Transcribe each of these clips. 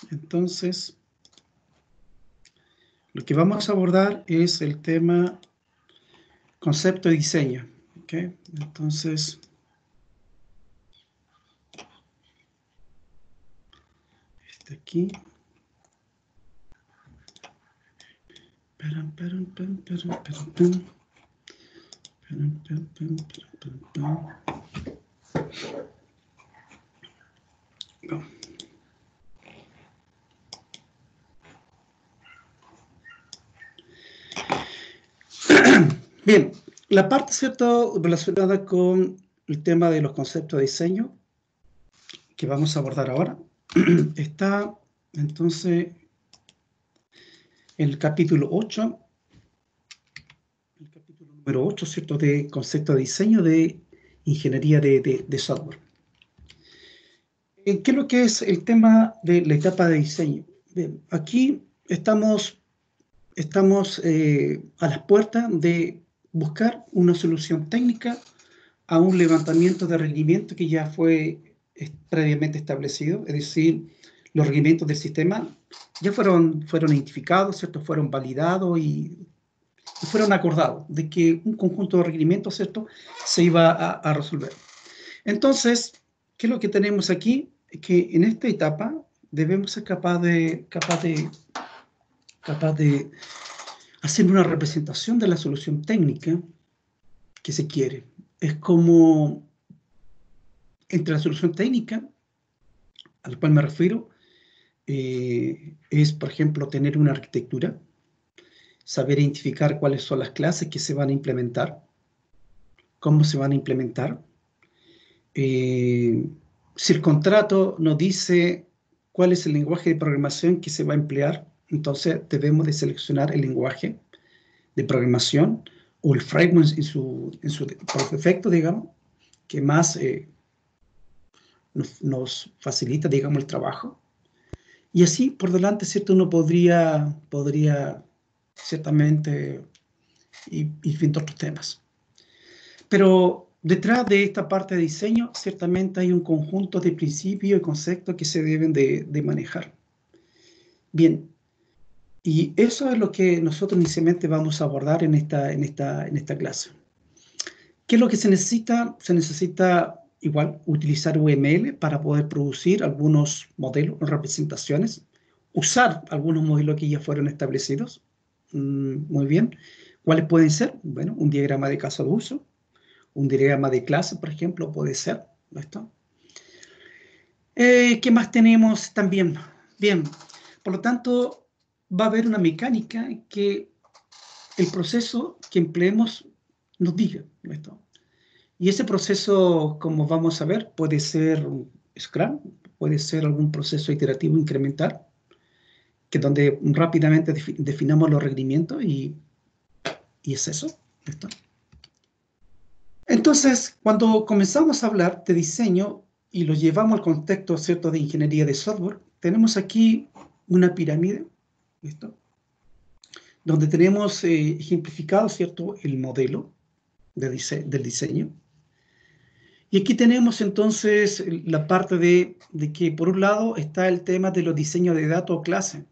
Entonces, lo que vamos a abordar es el tema concepto de diseño. ¿Ok? Entonces, este aquí. No. Bien, la parte, ¿cierto?, relacionada con el tema de los conceptos de diseño que vamos a abordar ahora está entonces en el capítulo 8, el capítulo número 8, ¿cierto?, de concepto de diseño de ingeniería de software. ¿Qué es lo que es el tema de la etapa de diseño? Bien, aquí estamos a las puertas de buscar una solución técnica a un levantamiento de requerimientos que ya fue previamente establecido, es decir, los requerimientos del sistema ya fueron identificados, ¿cierto?, fueron validados y fueron acordados de que un conjunto de requerimientos, ¿cierto?, se iba a resolver. Entonces, ¿qué es lo que tenemos aquí? Es que en esta etapa debemos ser capaz de hacer una representación de la solución técnica que se quiere. Es como entre la solución técnica a la cual me refiero, es, por ejemplo, tener una arquitectura, saber identificar cuáles son las clases que se van a implementar, cómo se van a implementar. Si el contrato nos dice cuál es el lenguaje de programación que se va a emplear, entonces debemos de seleccionar el lenguaje de programación o el framework por defecto, digamos, que más nos facilita, digamos, el trabajo. Y así, por delante, ¿cierto?, uno podría ciertamente ir viendo otros temas. Pero detrás de esta parte de diseño, ciertamente hay un conjunto de principios y conceptos que se deben de manejar. Bien, y eso es lo que nosotros inicialmente vamos a abordar en esta clase. ¿Qué es lo que se necesita? Se necesita igual utilizar UML para poder producir algunos modelos o representaciones, usar algunos modelos que ya fueron establecidos. Muy bien. ¿Cuáles pueden ser? Bueno, un diagrama de caso de uso, un diagrama de clase, por ejemplo, puede ser. ¿Esto? ¿Qué más tenemos también? Bien, por lo tanto, va a haber una mecánica que el proceso que empleemos nos diga. ¿Esto? Y ese proceso, como vamos a ver, puede ser Scrum, puede ser algún proceso iterativo incremental, que es donde rápidamente definamos los requerimientos y es eso. ¿Esto? Entonces, cuando comenzamos a hablar de diseño y lo llevamos al contexto, ¿cierto?, de ingeniería de software, tenemos aquí una pirámide, ¿listo?, donde tenemos ejemplificado, ¿cierto?, el modelo del diseño. Y aquí tenemos entonces la parte de que por un lado está el tema de los diseños de datos o clase.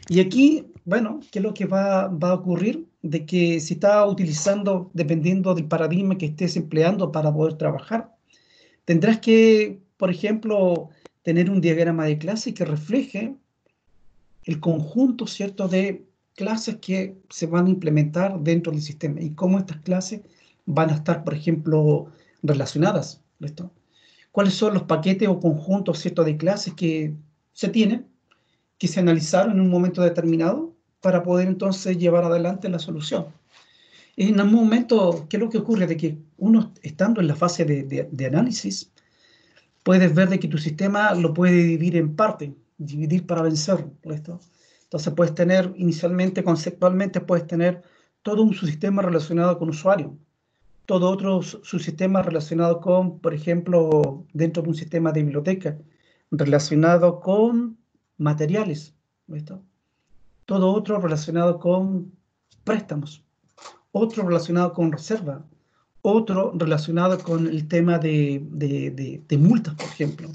Y aquí, bueno, ¿qué es lo que va a ocurrir? De que si está utilizando, dependiendo del paradigma que estés empleando para poder trabajar, tendrás que, por ejemplo, tener un diagrama de clase que refleje el conjunto, ¿cierto?, de clases que se van a implementar dentro del sistema y cómo estas clases van a estar, por ejemplo, relacionadas. ¿Listo? ¿Cuáles son los paquetes o conjuntos, ¿cierto?, de clases que se tienen, que se analizaron en un momento determinado para poder entonces llevar adelante la solución? En algún momento, ¿qué es lo que ocurre? De que uno, estando en la fase de análisis, puedes ver de que tu sistema lo puede dividir en partes, dividir para vencer. ¿Listo? Entonces puedes tener, inicialmente, conceptualmente, puedes tener todo un subsistema relacionado con usuario, todo otro subsistema relacionado con, por ejemplo, dentro de un sistema de biblioteca, relacionado con materiales. ¿Listo? Todo otro relacionado con préstamos, otro relacionado con reserva, otro relacionado con el tema de multas, por ejemplo.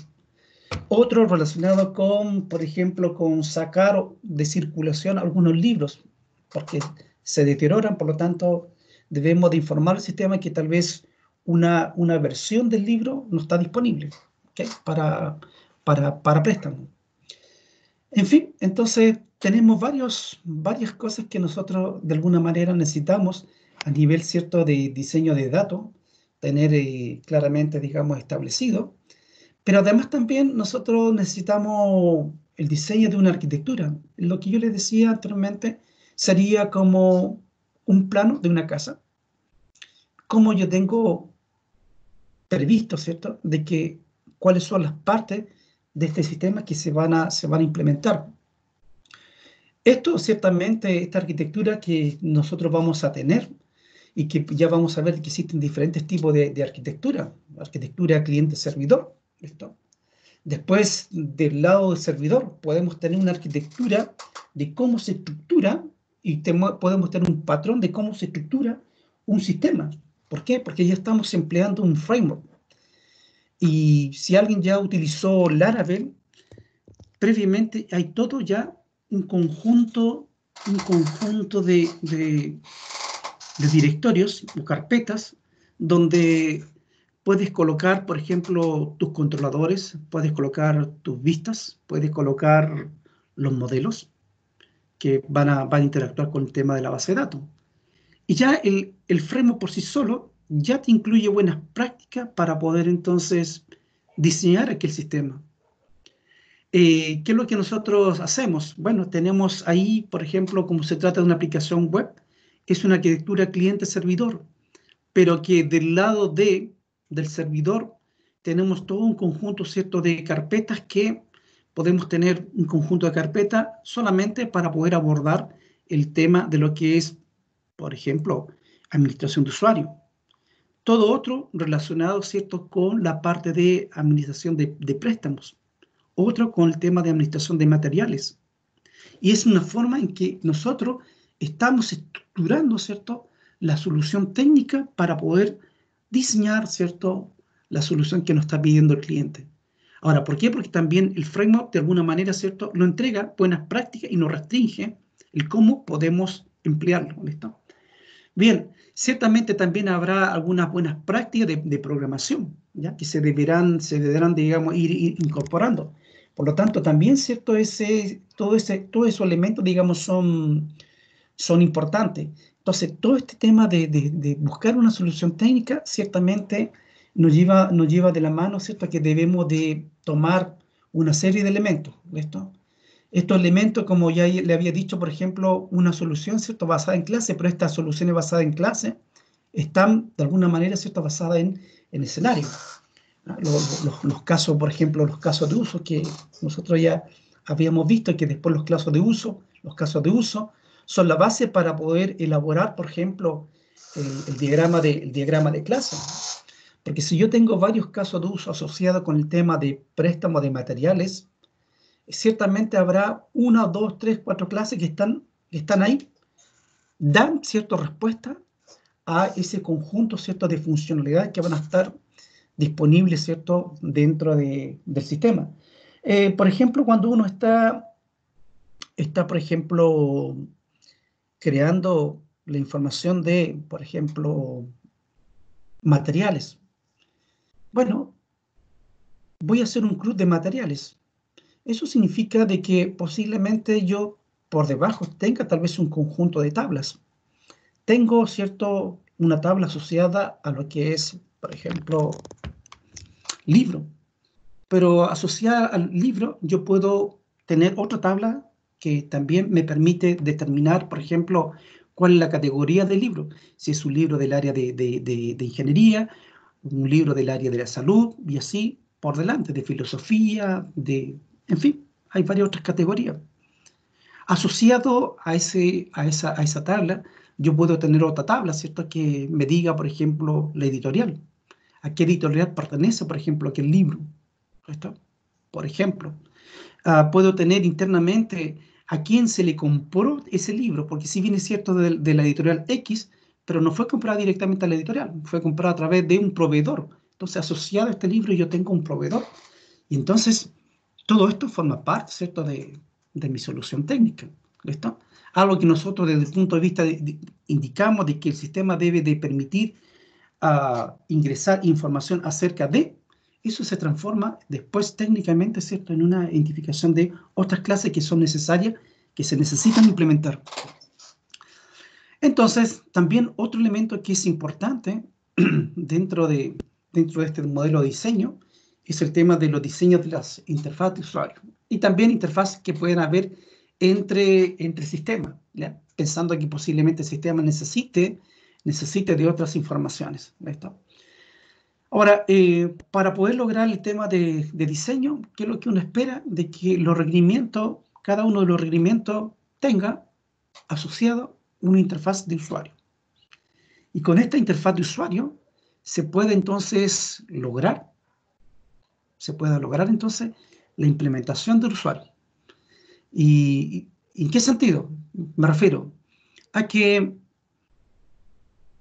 Otro relacionado con, por ejemplo, con sacar de circulación algunos libros, porque se deterioran, por lo tanto, debemos de informar al sistema que tal vez una versión del libro no está disponible, ¿ok? Para préstamo. En fin, entonces tenemos varias cosas que nosotros de alguna manera necesitamos a nivel, ¿cierto?, de diseño de datos, tener claramente, digamos, establecido. Pero además también nosotros necesitamos el diseño de una arquitectura. Lo que yo les decía anteriormente sería como un plano de una casa, como yo tengo previsto, ¿cierto?, de que cuáles son las partes de este sistema que se van a implementar. Esto ciertamente, esta arquitectura que nosotros vamos a tener y que ya vamos a ver que existen diferentes tipos de arquitectura cliente-servidor, ¿listo? Después, del lado del servidor, podemos tener una arquitectura de cómo se estructura y podemos tener un patrón de cómo se estructura un sistema. ¿Por qué? Porque ya estamos empleando un framework. Y si alguien ya utilizó Laravel, previamente hay todo ya un conjunto de directorios o carpetas donde puedes colocar, por ejemplo, tus controladores, puedes colocar tus vistas, puedes colocar los modelos que van a interactuar con el tema de la base de datos. Y ya el framework por sí solo ya te incluye buenas prácticas para poder entonces diseñar aquel sistema. ¿Qué es lo que nosotros hacemos? Bueno, tenemos ahí, por ejemplo, como se trata de una aplicación web, es una arquitectura cliente-servidor, pero que del lado del servidor tenemos todo un conjunto, ¿cierto?, de carpetas que podemos tener un conjunto de carpetas solamente para poder abordar el tema de lo que es, por ejemplo, administración de usuario. Todo otro relacionado, ¿cierto?, con la parte de administración de préstamos. Otro con el tema de administración de materiales. Y es una forma en que nosotros estamos estructurando, ¿cierto?, la solución técnica para poder diseñar, ¿cierto?, la solución que nos está pidiendo el cliente. Ahora, ¿por qué? Porque también el framework, de alguna manera, ¿cierto?, nos entrega buenas prácticas y nos restringe el cómo podemos emplearlo, ¿listo? Bien, ciertamente también habrá algunas buenas prácticas de programación, ¿ya?, que se deberán, digamos, ir incorporando. Por lo tanto, también, ¿cierto?, todos esos elementos, digamos, son importantes. Entonces, todo este tema de buscar una solución técnica, ciertamente nos lleva de la mano, ¿cierto?, a que debemos de tomar una serie de elementos, ¿listo? Estos elementos, como ya le había dicho, por ejemplo, una solución, ¿cierto?, basada en clase, pero estas soluciones basadas en clase están, de alguna manera, ¿cierto?, basadas en escenario. Los casos, por ejemplo, los casos de uso que nosotros ya habíamos visto, que después los casos de uso son la base para poder elaborar, por ejemplo, el diagrama de clase. Porque si yo tengo varios casos de uso asociados con el tema de préstamo de materiales, ciertamente habrá 1, 2, 3, 4 clases que están ahí, dan cierta respuesta a ese conjunto, ¿cierto?, de funcionalidades que van a estar disponibles, ¿cierto?, dentro del sistema. Por ejemplo, cuando uno está, por ejemplo, creando la información de, por ejemplo, materiales. Bueno, voy a hacer un club de materiales. Eso significa de que posiblemente yo por debajo tenga tal vez un conjunto de tablas. Tengo, ¿cierto?, una tabla asociada a lo que es, por ejemplo, libro. Pero asociada al libro yo puedo tener otra tabla que también me permite determinar, por ejemplo, cuál es la categoría del libro. Si es un libro del área de ingeniería, un libro del área de la salud y así por delante, de filosofía, en fin, hay varias otras categorías. Asociado a esa tabla, yo puedo tener otra tabla, ¿cierto?, que me diga, por ejemplo, la editorial. ¿A qué editorial pertenece, por ejemplo, aquel libro? ¿Listo? Por ejemplo, puedo tener internamente a quién se le compró ese libro, porque si bien es cierto de la editorial X, pero no fue comprado directamente a la editorial, fue comprado a través de un proveedor. Entonces, asociado a este libro yo tengo un proveedor. Y entonces Todo esto forma parte, ¿cierto?, de mi solución técnica. ¿Listo? Algo que nosotros desde el punto de vista indicamos de que el sistema debe de permitir ingresar información acerca de, eso se transforma después técnicamente, ¿cierto?, en una identificación de otras clases que son necesarias, que se necesitan implementar. Entonces, también otro elemento que es importante dentro de este modelo de diseño es el tema de los diseños de las interfaces de usuario y también interfaces que pueden haber entre sistemas, ¿ya? Pensando que posiblemente el sistema necesite de otras informaciones. ¿Listo? Ahora, para poder lograr el tema de diseño, ¿qué es lo que uno espera? De que los requerimientos, cada uno de los requerimientos tenga asociado una interfaz de usuario. Y con esta interfaz de usuario se puede entonces lograr entonces la implementación del usuario. ¿Y en qué sentido? Me refiero a que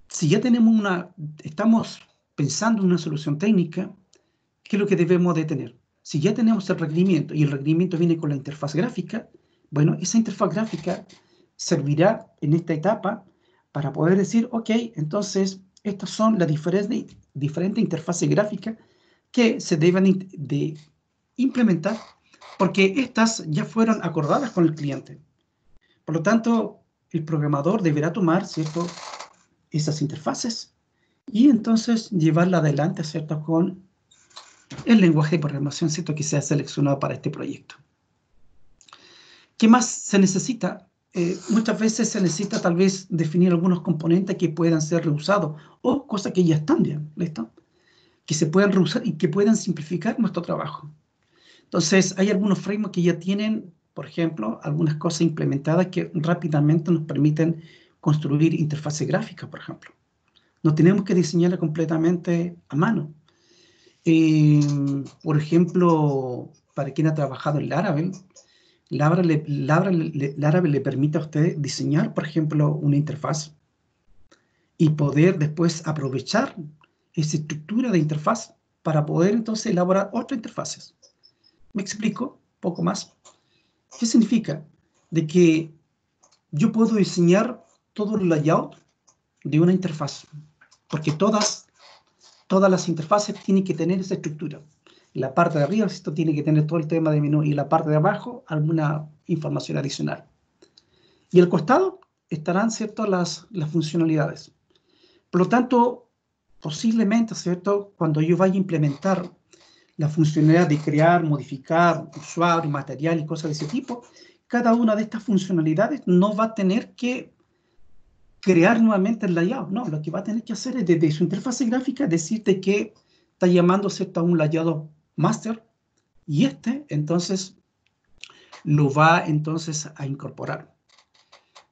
si ya estamos pensando en una solución técnica, ¿qué es lo que debemos de tener? Si ya tenemos el requerimiento y el requerimiento viene con la interfaz gráfica, bueno, esa interfaz gráfica servirá en esta etapa para poder decir, ok, entonces estas son las diferentes interfaces gráficas que se deben de implementar porque estas ya fueron acordadas con el cliente. Por lo tanto, el programador deberá tomar, ¿cierto?, esas interfaces y entonces llevarla adelante, ¿cierto?, con el lenguaje de programación, ¿cierto?, que sea seleccionado para este proyecto. ¿Qué más se necesita? Muchas veces se necesita tal vez definir algunos componentes que puedan ser reusados o cosas que ya están bien, ¿listo?, que se puedan reusar y que puedan simplificar nuestro trabajo. Entonces, hay algunos frameworks que ya tienen, por ejemplo, algunas cosas implementadas que rápidamente nos permiten construir interfaces gráficas, por ejemplo. No tenemos que diseñarla completamente a mano. Por ejemplo, para quien ha trabajado en Laravel, Laravel le permite a usted diseñar, por ejemplo, una interfaz y poder después aprovechar esa estructura de interfaz para poder entonces elaborar otras interfaces. ¿Me explico un poco más? ¿Qué significa? De que yo puedo diseñar todo el layout de una interfaz, porque todas las interfaces tienen que tener esa estructura. La parte de arriba esto tiene que tener todo el tema de menú y la parte de abajo alguna información adicional. Y al costado estarán, ¿cierto?, las funcionalidades. Por lo tanto, posiblemente, ¿cierto?, cuando yo vaya a implementar la funcionalidad de crear, modificar usuario, material y cosas de ese tipo, cada una de estas funcionalidades no va a tener que crear nuevamente el layout. No, lo que va a tener que hacer es desde su interfaz gráfica decirte que está llamando, ¿cierto?, a un layout master y entonces lo va entonces a incorporar.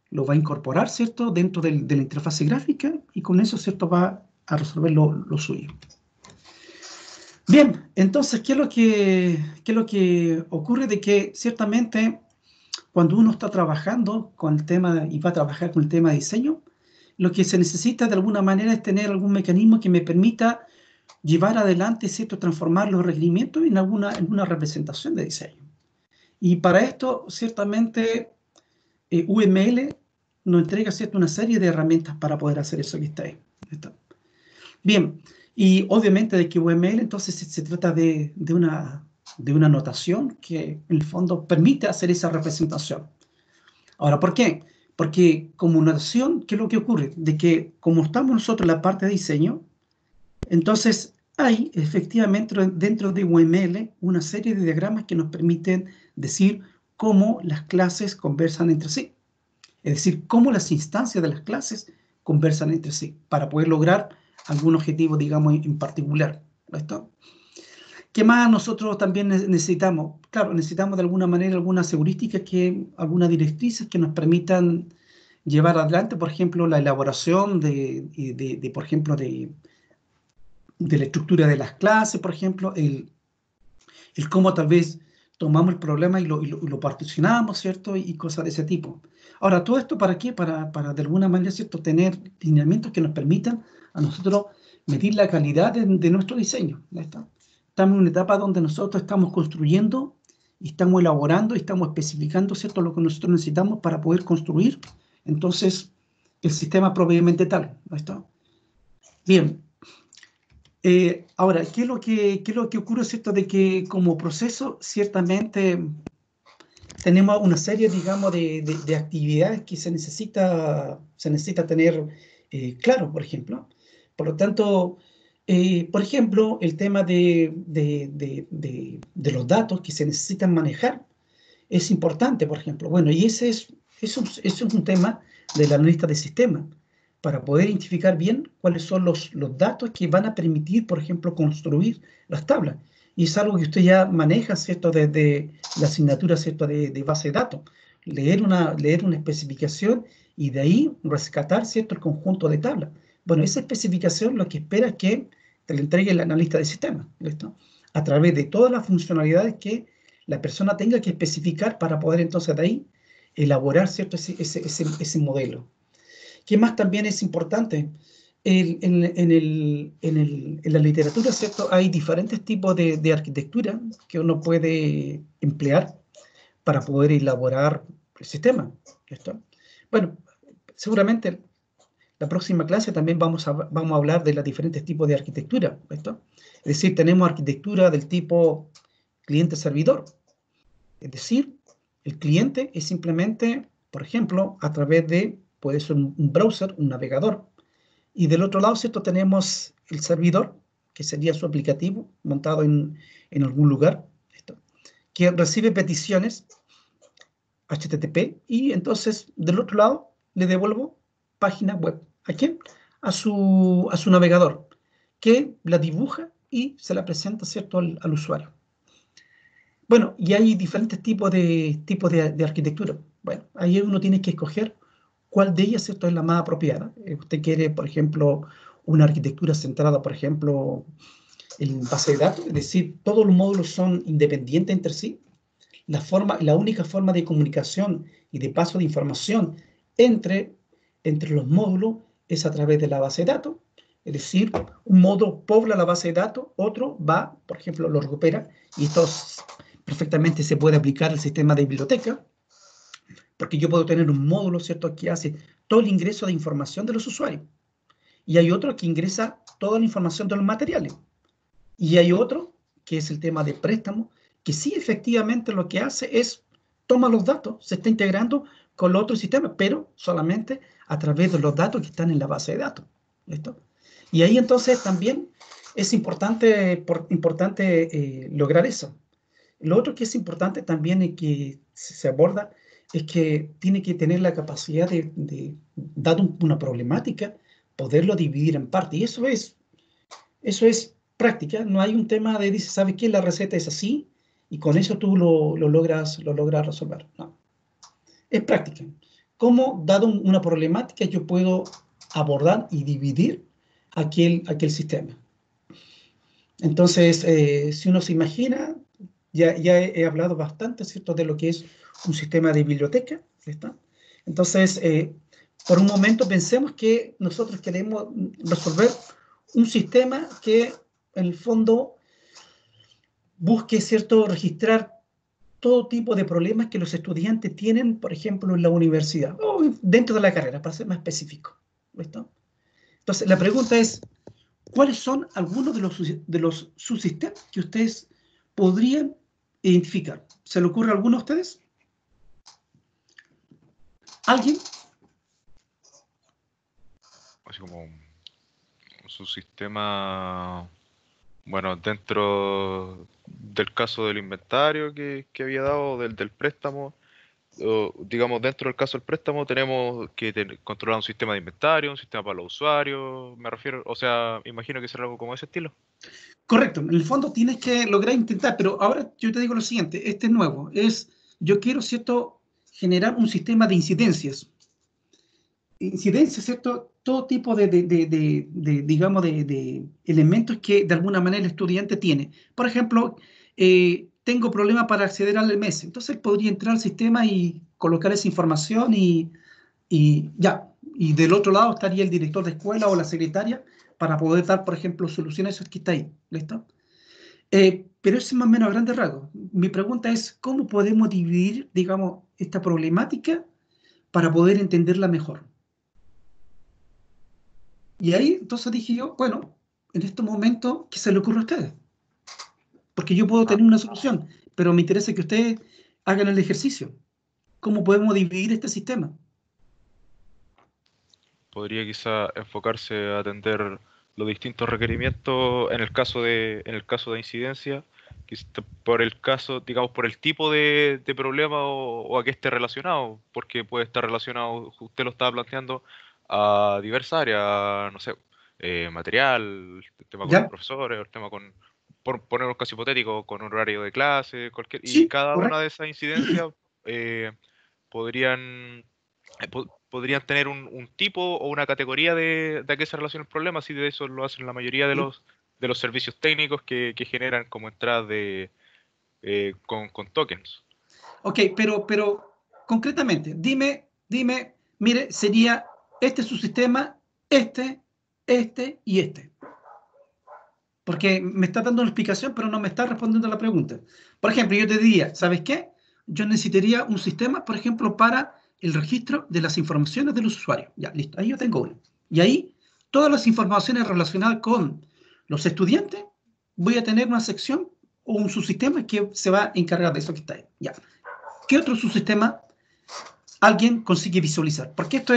Lo va a incorporar, ¿cierto?, dentro de la interfaz gráfica y con eso, ¿cierto?, va a resolver lo suyo. Bien, entonces, ¿qué es lo que ocurre? De que ciertamente cuando uno está trabajando con el tema y va a trabajar con el tema de diseño, lo que se necesita de alguna manera es tener algún mecanismo que me permita llevar adelante, ¿cierto?, transformar los requerimientos en una representación de diseño. Y para esto, ciertamente, UML nos entrega, ¿cierto?, una serie de herramientas para poder hacer eso que está ahí. Bien, y obviamente de que UML entonces se trata de una notación que en el fondo permite hacer esa representación. Ahora, ¿por qué? Porque como notación, ¿qué es lo que ocurre? De que como estamos nosotros en la parte de diseño, entonces hay efectivamente dentro de UML una serie de diagramas que nos permiten decir cómo las clases conversan entre sí. Es decir, cómo las instancias de las clases conversan entre sí para poder lograr algún objetivo, digamos, en particular. ¿Listo? ¿Qué más nosotros también necesitamos? Claro, necesitamos de alguna manera algunas heurísticas, algunas directrices que nos permitan llevar adelante, por ejemplo, la elaboración por ejemplo, de la estructura de las clases, por ejemplo, el cómo tal vez tomamos el problema y lo particionamos, ¿cierto? Y cosas de ese tipo. Ahora, ¿todo esto para qué? Para de alguna manera, ¿cierto?, tener lineamientos que nos permitan a nosotros medir la calidad de nuestro diseño. ¿Listo? Estamos en una etapa donde nosotros estamos construyendo y estamos elaborando y estamos especificando, ¿cierto?, lo que nosotros necesitamos para poder construir, entonces, el sistema propiamente tal, ¿no está? Bien. Ahora, qué es lo que ocurre, ¿cierto? De que como proceso, ciertamente tenemos una serie, digamos, de actividades que se necesita tener claro, por ejemplo. Por lo tanto, por ejemplo, el tema de los datos que se necesitan manejar es importante, por ejemplo. Bueno, y eso es un tema del analista de sistemas, para poder identificar bien cuáles son los datos que van a permitir, por ejemplo, construir las tablas. Y es algo que usted ya maneja, ¿cierto?, desde la asignatura, ¿cierto?, de base de datos. Leer una especificación y de ahí rescatar, ¿cierto?, el conjunto de tablas. Bueno, esa especificación lo que espera es que te la entregue el analista de sistemas, ¿listo? A través de todas las funcionalidades que la persona tenga que especificar para poder entonces de ahí elaborar, ¿cierto?, ese modelo. ¿Qué más también es importante? En la literatura, ¿cierto?, hay diferentes tipos de arquitectura que uno puede emplear para poder elaborar el sistema. ¿Listo? Bueno, seguramente la próxima clase también vamos a hablar de los diferentes tipos de arquitectura. ¿Listo? Es decir, tenemos arquitectura del tipo cliente-servidor. Es decir, el cliente es simplemente, por ejemplo, a través de, puede ser un browser, un navegador. Y del otro lado, ¿cierto?, tenemos el servidor, que sería su aplicativo montado en algún lugar, ¿listo?, que recibe peticiones HTTP y entonces del otro lado le devuelvo página web. ¿A quién? A su navegador, que la dibuja y se la presenta, ¿cierto?, al usuario. Bueno, y hay diferentes tipos de arquitectura. Bueno, ahí uno tiene que escoger cuál de ellas, ¿cierto?, es la más apropiada. Usted quiere, por ejemplo, una arquitectura centrada, por ejemplo, en base de datos, es decir, todos los módulos son independientes entre sí. La única forma de comunicación y de paso de información entre, entre los módulos es a través de la base de datos. Es decir, un módulo pobla la base de datos, otro va, por ejemplo, lo recupera, y esto perfectamente se puede aplicar al sistema de biblioteca, porque yo puedo tener un módulo, ¿cierto?, que hace todo el ingreso de información de los usuarios. Y hay otro que ingresa toda la información de los materiales. Y hay otro, que es el tema de préstamo, que sí efectivamente lo que hace es toma los datos, se está integrando con los otros sistemas, pero solamente a través de los datos que están en la base de datos. ¿Listo? Y ahí entonces también es importante lograr eso. Lo otro que es importante también y que se aborda es que tiene que tener la capacidad dado una problemática, poderlo dividir en partes. Y eso es práctica. No hay un tema de, dice, ¿sabes qué? La receta es así y con eso tú lo logras resolver. No. Es práctica. ¿Cómo, dado una problemática, yo puedo abordar y dividir aquel sistema? Entonces, si uno se imagina, ya he hablado bastante, ¿cierto?, de lo que es un sistema de biblioteca. ¿Listo? Entonces, por un momento pensemos que nosotros queremos resolver un sistema que, en el fondo, busque, ¿cierto?, registrar todo tipo de problemas que los estudiantes tienen, por ejemplo, en la universidad o dentro de la carrera, para ser más específico. ¿Listo? Entonces, la pregunta es, ¿cuáles son algunos de los subsistemas que ustedes podrían identificar? ¿Se le ocurre alguno a ustedes? ¿Alguien? Así como un subsistema, bueno, dentro del caso del inventario que había dado, del préstamo, digamos, dentro del caso del préstamo tenemos que controlar un sistema de inventario, un sistema para los usuarios, me refiero, o sea, imagino que será algo como ese estilo. Correcto, en el fondo tienes que lograr intentar, pero ahora yo te digo lo siguiente, este es nuevo, yo quiero, ¿cierto?, generar un sistema de incidencias. Incidencias, ¿cierto? Todo tipo digamos, de elementos que de alguna manera el estudiante tiene. Por ejemplo, tengo problemas para acceder al mes, entonces podría entrar al sistema y colocar esa información y ya. Y del otro lado estaría el director de escuela o la secretaria para poder dar, por ejemplo, soluciones a eso que está ahí. ¿Listo? Pero eso es más o menos a grandes rasgos. mi pregunta es, ¿cómo podemos dividir, digamos, esta problemática para poder entenderla mejor? Y ahí entonces dije yo, bueno, en estos momentos, ¿qué se le ocurre a ustedes? Porque yo puedo Ah, tener una solución, pero me interesa que ustedes hagan el ejercicio. ¿Cómo podemos dividir este sistema? podría quizá enfocarse a atender los distintos requerimientos en el caso de incidencia, por el caso, digamos, por el tipo de problema o a qué esté relacionado, porque puede estar relacionado, usted lo estaba planteando, a diversas áreas, no sé, material, el tema con los ¿Ya? profesores, el tema con, por poner un caso hipotético, con un horario de clase, y Sí, cada una correcto. de esas incidencias eh, podrían podrían tener un tipo o una categoría de a qué se relaciona el problema, así de eso lo hacen la mayoría de los servicios técnicos que generan como entradas con tokens. Ok, pero concretamente, dime, mire, sería este es su sistema, este y este. Porque me está dando una explicación, pero no me está respondiendo a la pregunta. Por ejemplo, yo te diría, ¿sabes qué? Yo necesitaría un sistema, por ejemplo, para el registro de las informaciones de los usuarios. Ya, listo, ahí yo tengo uno. Y ahí, todas las informaciones relacionadas con los estudiantes, voy a tener una sección o un subsistema que se va a encargar de eso que está ahí. Ya. ¿Qué otro subsistema alguien consigue visualizar? Porque esto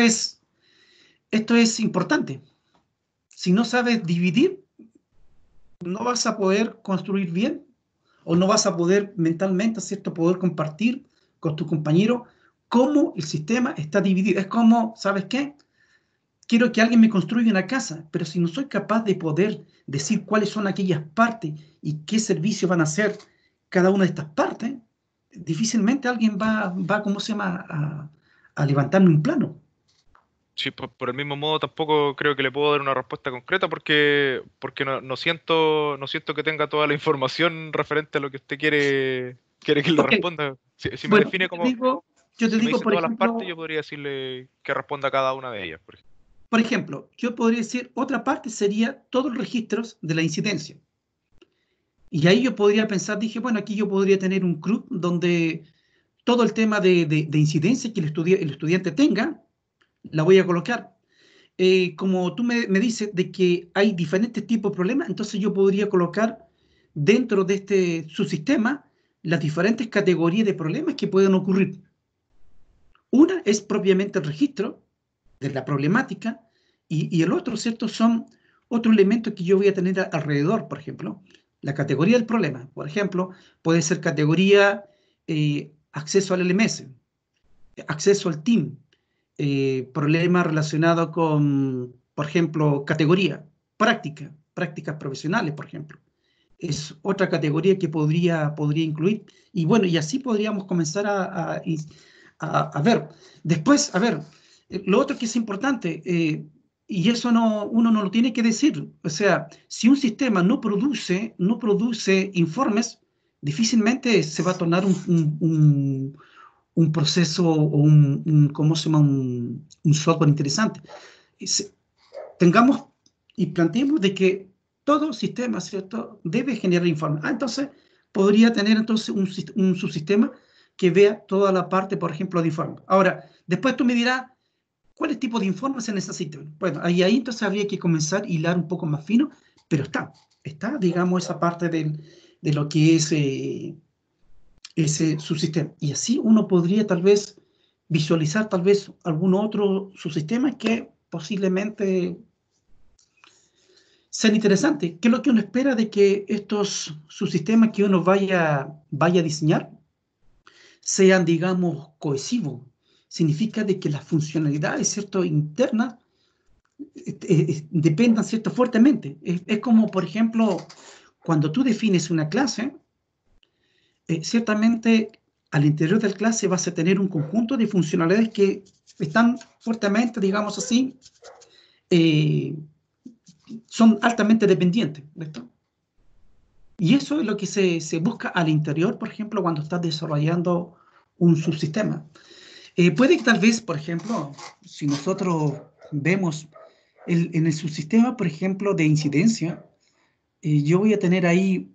es importante. Si no sabes dividir, no vas a poder construir bien o no vas a poder mentalmente, ¿cierto?, poder compartir con tu compañero cómo el sistema está dividido. Es como, ¿sabes qué? Quiero que alguien me construya una casa, pero si no soy capaz de poder decir cuáles son aquellas partes y qué servicios van a hacer cada una de estas partes, difícilmente alguien va ¿cómo se llama?, a levantarme un plano. Sí, por el mismo modo tampoco creo que le puedo dar una respuesta concreta porque no siento que tenga toda la información referente a lo que usted quiere que le Ok, responda. Si me bueno, define como, yo te si me digo, dice por todas las partes, ejemplo, yo podría decirle que responda a cada una de ellas, por ejemplo. yo podría decir, otra parte sería todos los registros de la incidencia. Y ahí yo podría pensar, dije, bueno, aquí yo podría tener un club donde todo el tema de incidencia que el estudiante tenga, la voy a colocar. Como tú me dices de que hay diferentes tipos de problemas, entonces yo podría colocar dentro de este subsistema las diferentes categorías de problemas que pueden ocurrir. Una es propiamente el registro de la problemática y el otro, ¿cierto? Son otros elementos que yo voy a tener alrededor, por ejemplo, la categoría del problema. Por ejemplo, puede ser categoría acceso al LMS, acceso al team, problema relacionado con, por ejemplo, categoría, prácticas profesionales, por ejemplo. Es otra categoría que podría incluir. Y bueno, y así podríamos comenzar a ver. Después, a ver, lo otro que es importante, y eso uno no lo tiene que decir, o sea, si un sistema no produce informes, difícilmente se va a tornar un proceso o ¿cómo se llama? Un software interesante. Se- Tengamos y planteemos de que todo sistema, ¿cierto?, debe generar informes. Entonces, podría tener entonces un subsistema que vea toda la parte, por ejemplo, de informes. Ahora, después tú me dirás, ¿cuáles tipos de informes se necesitan? Bueno, ahí entonces habría que comenzar a hilar un poco más fino, pero digamos, esa parte de lo que es ese subsistema. Y así uno podría tal vez visualizar tal vez algún otro subsistema que posiblemente sean interesantes. ¿Qué es lo que uno espera de que estos subsistemas que uno vaya a diseñar sean, digamos, cohesivos? Significa de que las funcionalidades, ¿cierto?, internas dependan, ¿cierto?, fuertemente. Es como, por ejemplo, cuando tú defines una clase, ciertamente al interior del clase vas a tener un conjunto de funcionalidades que están fuertemente, digamos así, eh, son altamente dependientes de esto. Y eso es lo que se busca al interior, por ejemplo, cuando estás desarrollando un subsistema. Puede que tal vez, por ejemplo, si nosotros vemos en el subsistema, por ejemplo, de incidencia, yo voy a tener ahí,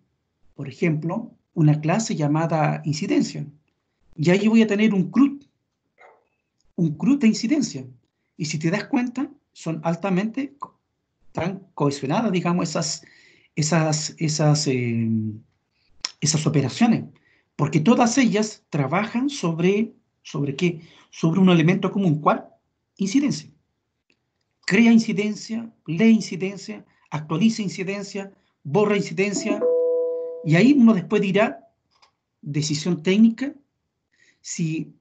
por ejemplo, una clase llamada incidencia. Y ahí voy a tener un CRUD de incidencia. Y si te das cuenta, son altamente tan cohesionadas, digamos, esas operaciones, porque todas ellas trabajan ¿sobre qué? Sobre un elemento común. ¿Cuál? Incidencia. Crea incidencia, lee incidencia, actualiza incidencia, borra incidencia, y ahí uno después dirá, decisión técnica, si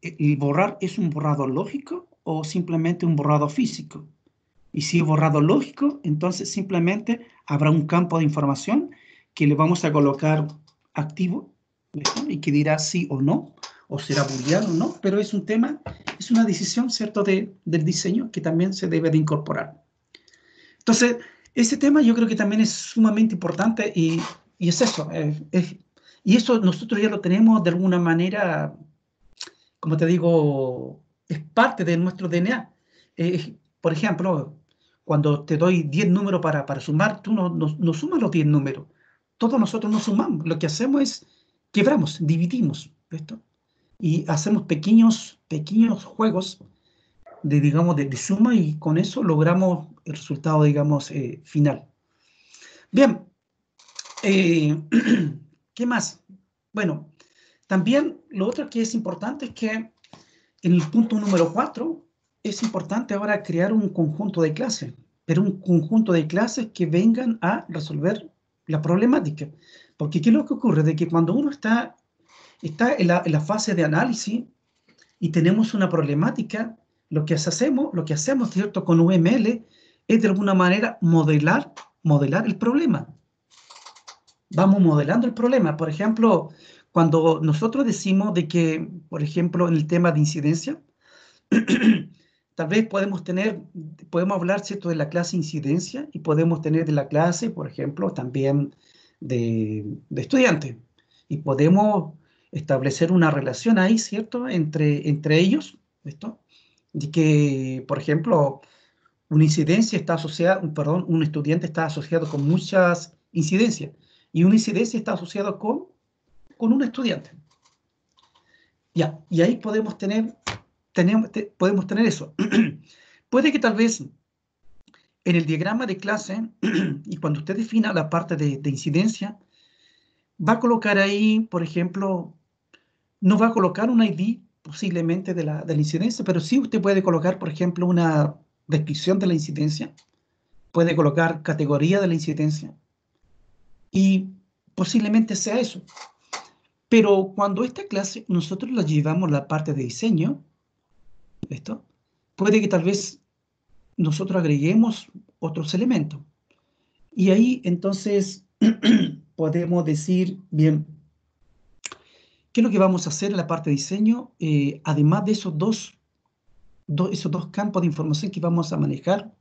el borrar es un borrado lógico o simplemente un borrado físico. Y si es borrado lógico, entonces simplemente habrá un campo de información que le vamos a colocar activo, ¿listo? Y que dirá sí o no, o será booleano o no, pero es un tema, es una decisión, ¿cierto?, del diseño que también se debe de incorporar. Entonces, ese tema yo creo que también es sumamente importante y es eso. Y eso nosotros ya lo tenemos de alguna manera, como te digo, es parte de nuestro DNA. Por ejemplo, cuando te doy 10 números para sumar, tú no sumas los 10 números. Todos nosotros no sumamos. Lo que hacemos es quebramos, dividimos esto y hacemos pequeños juegos digamos, de suma y con eso logramos el resultado, digamos, final. Bien, ¿qué más? Bueno, también lo otro que es importante es que en el punto número 4 es importante ahora crear un conjunto de clases, pero un conjunto de clases que vengan a resolver la problemática. Porque ¿qué es lo que ocurre? De que cuando uno está en la fase de análisis y tenemos una problemática, lo que hacemos, ¿cierto?, con UML es de alguna manera modelar el problema. Vamos modelando el problema. Por ejemplo, cuando nosotros decimos de que, por ejemplo, en el tema de incidencia, tal vez podemos hablar, ¿cierto?, de la clase incidencia y podemos tener de la clase, por ejemplo, también de estudiante. Y podemos establecer una relación ahí, ¿cierto?, entre ellos, ¿esto? De que, por ejemplo, una incidencia está asociada, perdón, un estudiante está asociado con muchas incidencias y una incidencia está asociada con un estudiante. Ya, y ahí podemos tener eso. Puede que tal vez en el diagrama de clase, y cuando usted defina la parte de incidencia, va a colocar ahí, por ejemplo, no va a colocar un ID posiblemente de la incidencia, pero sí usted puede colocar, por ejemplo, una descripción de la incidencia, puede colocar categoría de la incidencia, y posiblemente sea eso. Pero cuando esta clase nosotros la llevamos a la parte de diseño, ¿esto? Puede que tal vez nosotros agreguemos otros elementos. Y ahí entonces podemos decir, bien, ¿qué es lo que vamos a hacer en la parte de diseño? Además de esos dos campos de información que vamos a manejar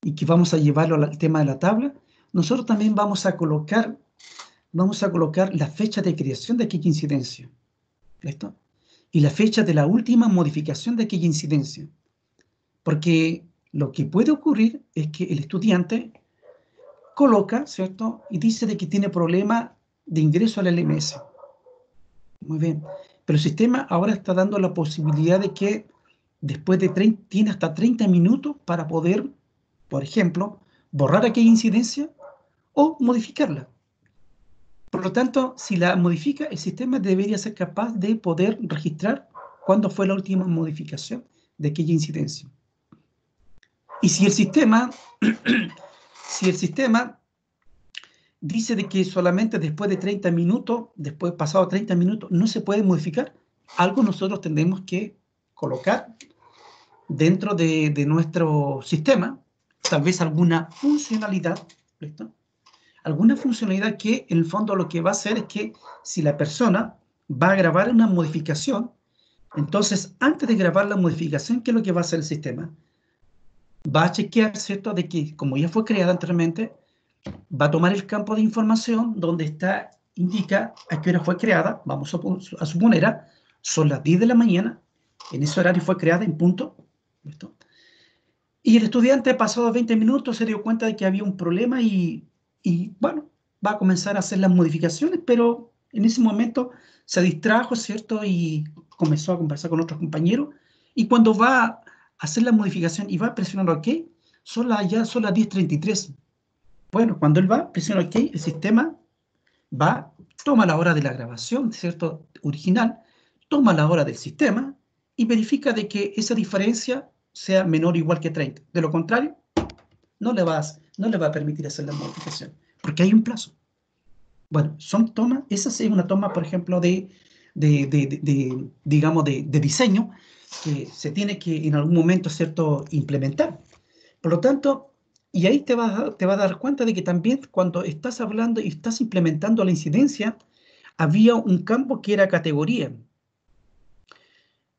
y que vamos a llevarlo al tema de la tabla, nosotros también vamos a colocar la fecha de creación de aquella incidencia. ¿Listo? Y la fecha de la última modificación de aquella incidencia. Porque lo que puede ocurrir es que el estudiante coloca, ¿cierto? Y dice de que tiene problema de ingreso al LMS. Muy bien. Pero el sistema ahora está dando la posibilidad de que después de tiene hasta 30 minutos para poder, por ejemplo, borrar aquella incidencia o modificarla. Por lo tanto, si la modifica, el sistema debería ser capaz de poder registrar cuándo fue la última modificación de aquella incidencia. Y si el sistema dice de que solamente después de 30 minutos, pasado 30 minutos, no se puede modificar, algo nosotros tendremos que colocar dentro de nuestro sistema, tal vez alguna funcionalidad, ¿listo? Alguna funcionalidad que en el fondo lo que va a hacer es que si la persona va a grabar una modificación, entonces antes de grabar la modificación, ¿qué es lo que va a hacer el sistema? Va a chequear, ¿cierto?, de que como ya fue creada anteriormente, va a tomar el campo de información donde indica a qué hora fue creada, vamos a suponer, son las 10 de la mañana, en ese horario fue creada en punto, ¿listo? Y el estudiante, pasado 20 minutos, se dio cuenta de que había un problema y bueno, va a comenzar a hacer las modificaciones, pero en ese momento se distrajo, ¿cierto? Y comenzó a conversar con otros compañeros. Y cuando va a hacer la modificación y va a presionar OK, ya son las 10:33. Bueno, cuando él va, presiona OK, el sistema va, toma la hora de la grabación, ¿cierto? Original, toma la hora del sistema y verifica de que esa diferencia sea menor o igual que 30. De lo contrario, no le va a permitir hacer la modificación, porque hay un plazo. Bueno, son tomas, esa es una toma, por ejemplo, digamos, de diseño que se tiene que en algún momento, ¿cierto?, implementar. Por lo tanto, y ahí te vas a dar cuenta de que también cuando estás hablando y estás implementando la incidencia, había un campo que era categoría.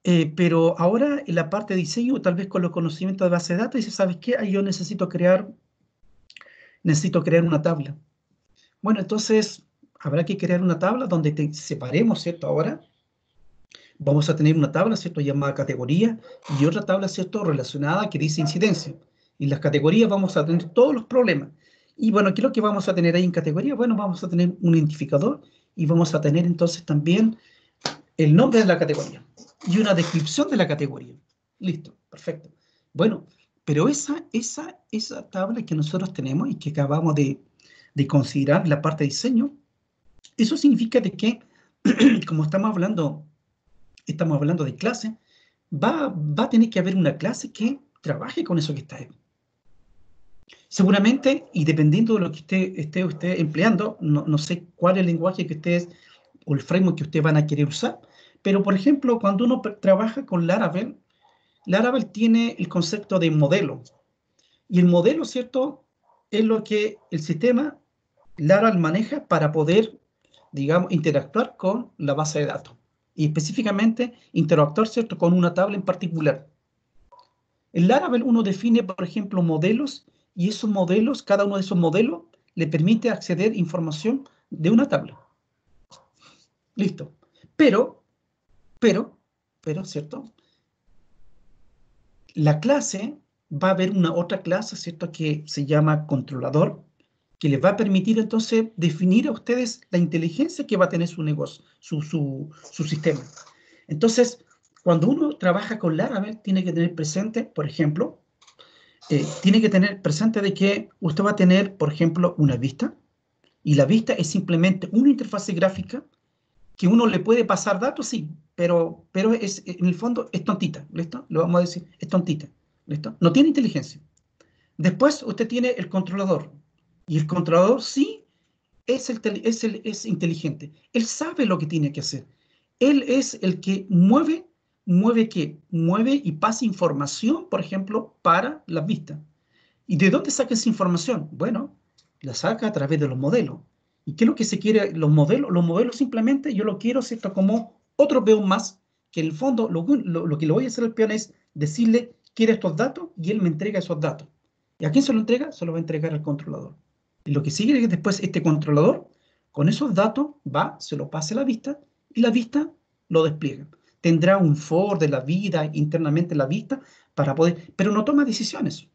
Pero ahora en la parte de diseño, tal vez con los conocimientos de base de datos, dices, ¿sabes qué? Ahí yo necesito crear una tabla. Bueno, entonces habrá que crear una tabla donde te separemos, ¿cierto? Ahora vamos a tener una tabla, ¿cierto? Llamada categoría y otra tabla, ¿cierto? Relacionada que dice incidencia. Y en las categorías vamos a tener todos los problemas. Y bueno, ¿qué es lo que vamos a tener ahí en categoría? Bueno, vamos a tener un identificador y vamos a tener entonces también el nombre de la categoría y una descripción de la categoría. Listo, perfecto. Bueno, pero esa tabla que nosotros tenemos y que acabamos de considerar la parte de diseño, eso significa de que, como estamos hablando de clase, va a tener que haber una clase que trabaje con eso que está ahí. Seguramente, y dependiendo de lo que esté empleando, no sé cuál es el lenguaje que ustedes, o el framework que ustedes van a querer usar, pero por ejemplo, cuando uno trabaja con Laravel, Laravel tiene el concepto de modelo, y el modelo, ¿cierto?, es lo que el sistema Laravel maneja para poder, digamos, interactuar con la base de datos, y específicamente interactuar, ¿cierto?, con una tabla en particular. En Laravel uno define, por ejemplo, modelos, y esos modelos, cada uno de esos modelos, le permite acceder a información de una tabla. Listo. Pero, ¿cierto? La clase va a haber una otra clase, ¿cierto? Que se llama controlador, que les va a permitir entonces definir a ustedes la inteligencia que va a tener su negocio, su sistema. Entonces, cuando uno trabaja con Laravel, tiene que tener presente, por ejemplo, tiene que tener presente de que usted va a tener, por ejemplo, una vista, y la vista es simplemente una interfase gráfica que uno le puede pasar datos, sí, pero en el fondo es tontita, ¿listo? Lo vamos a decir, es tontita, ¿listo? No tiene inteligencia. Después usted tiene el controlador, y el controlador sí es inteligente. Él sabe lo que tiene que hacer. Él es el que ¿mueve qué? Mueve y pasa información, por ejemplo, para las vistas. ¿Y de dónde saca esa información? Bueno, la saca a través de los modelos. ¿Y qué es lo que se quiere? Los modelos simplemente yo lo quiero, ¿cierto? Como otro peón más, que en el fondo lo que le voy a hacer al peón es decirle, quiere estos datos, y él me entrega esos datos. ¿Y a quién se lo entrega? Se lo va a entregar al controlador. Y lo que sigue es que después este controlador, con esos datos, se lo pasa a la vista, y la vista lo despliega. Tendrá un for de la vida internamente en la vista para poder, pero no toma decisiones.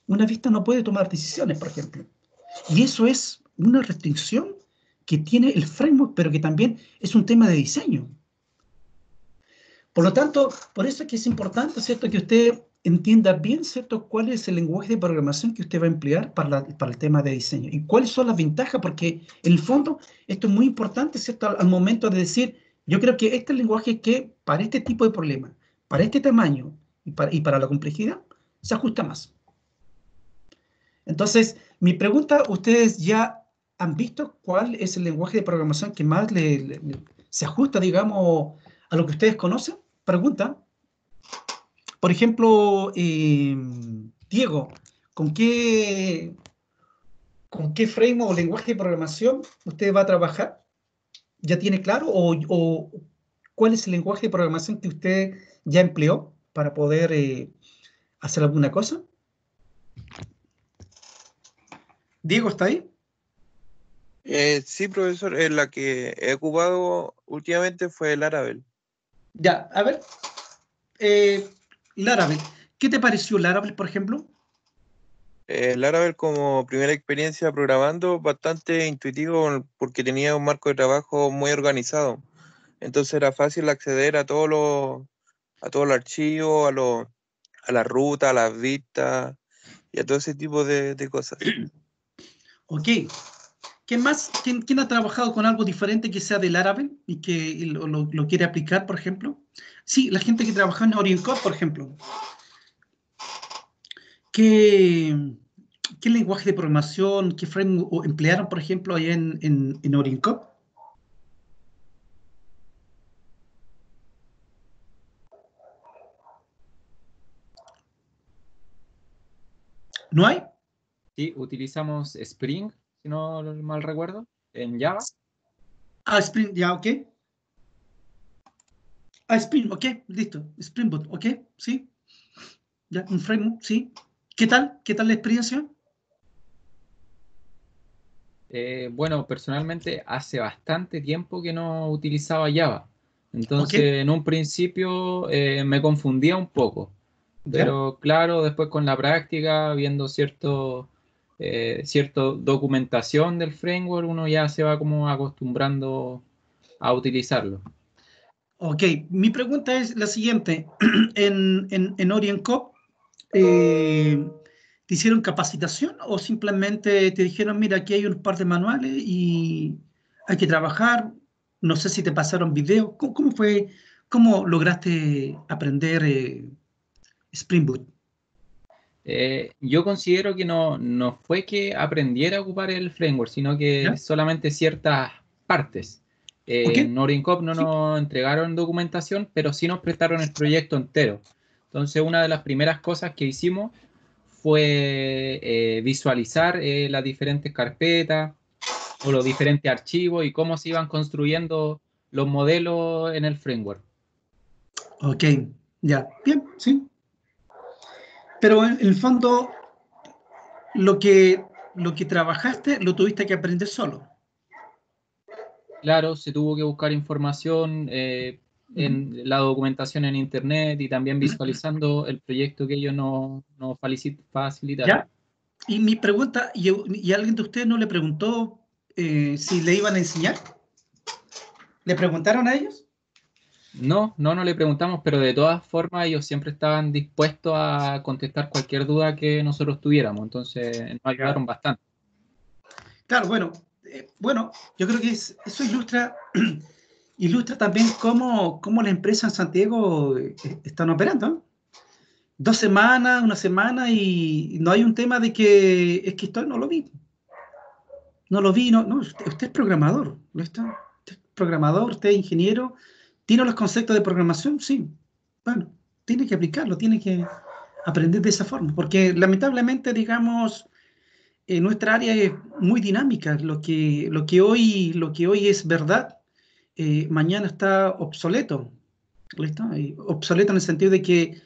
Una vista no puede tomar decisiones, por ejemplo. Y eso es una restricción que tiene el framework, pero que también es un tema de diseño. Por lo tanto, por eso es que es importante, ¿cierto?, que usted entienda bien, ¿cierto?, cuál es el lenguaje de programación que usted va a emplear para el tema de diseño y cuáles son las ventajas, porque en el fondo esto es muy importante, ¿cierto?, al momento de decir, yo creo que este es el lenguaje que para este tipo de problema, para este tamaño y para la complejidad, se ajusta más. Entonces, mi pregunta, ¿ustedes ya han visto cuál es el lenguaje de programación que más se ajusta, digamos, a lo que ustedes conocen? Pregunta. Por ejemplo, Diego, ¿con qué framework o lenguaje de programación usted va a trabajar? ¿Ya tiene claro? ¿O cuál es el lenguaje de programación que usted ya empleó para poder hacer alguna cosa? Diego, ¿está ahí? Sí, profesor, la que he ocupado últimamente fue el Laravel. Ya, a ver. Laravel. ¿Qué te pareció Laravel, por ejemplo? Laravel como primera experiencia programando, bastante intuitivo porque tenía un marco de trabajo muy organizado. Entonces era fácil acceder a todos los archivos, a la ruta, a las vistas y a todo ese tipo de cosas. Ok. ¿Quién más? ¿Quién ha trabajado con algo diferente que sea del Laravel y que lo quiere aplicar, por ejemplo? Sí, la gente que trabaja en OrientCode, por ejemplo. ¿Qué lenguaje de programación, qué framework emplearon, por ejemplo, ahí en OrientCode? ¿No hay? Sí, utilizamos Spring, si no mal recuerdo, en Java. Ah, Spring, ya, ok. Ah, Spring, ok, listo. Spring Boot, ok, sí. Ya, un framework, sí. ¿Qué tal? ¿Qué tal la experiencia? Bueno, personalmente hace bastante tiempo que no utilizaba Java. Ok, Entonces, en un principio me confundía un poco. ya. Pero claro, después con la práctica, viendo cierto documentación del framework, uno ya se va como acostumbrando a utilizarlo. Ok, mi pregunta es la siguiente. En OrientCode, eh, ¿te hicieron capacitación o simplemente te dijeron, mira, aquí hay un par de manuales y hay que trabajar? No sé si te pasaron videos. ¿Cómo fue? ¿Cómo lograste aprender Spring Boot? Yo considero que no fue que aprendiera a ocupar el framework, sino que ¿Ya? solamente ciertas partes. ¿Ok? En OrientCode no Sí. nos entregaron documentación, pero sí nos prestaron el proyecto entero. Entonces, una de las primeras cosas que hicimos fue visualizar las diferentes carpetas o los diferentes archivos y cómo se iban construyendo los modelos en el framework. Ok, ya. Bien, sí. Pero en el fondo, lo que trabajaste lo tuviste que aprender solo. Claro, se tuvo que buscar información Ujú. en la documentación en internet y también visualizando el proyecto que ellos nos facilitaron. ¿Ya? Y mi pregunta, ¿y alguien de ustedes no le preguntó si le iban a enseñar? ¿Le preguntaron a ellos? No le preguntamos, pero de todas formas ellos siempre estaban dispuestos a contestar cualquier duda que nosotros tuviéramos, entonces nos Ya. ayudaron bastante. Claro, bueno, yo creo que eso ilustra también cómo las empresas en Santiago están operando, ¿no? 2 semanas, una semana y no hay un tema de que es que esto no lo vi. No lo vi, no, usted es programador, ¿no está? Usted es programador, usted es ingeniero, ¿tiene los conceptos de programación? Sí. Bueno, tiene que aplicarlo, tiene que aprender de esa forma, porque lamentablemente, digamos, nuestra área es muy dinámica. Lo que hoy es verdad, mañana está obsoleto. ¿Listo? Obsoleto en el sentido de que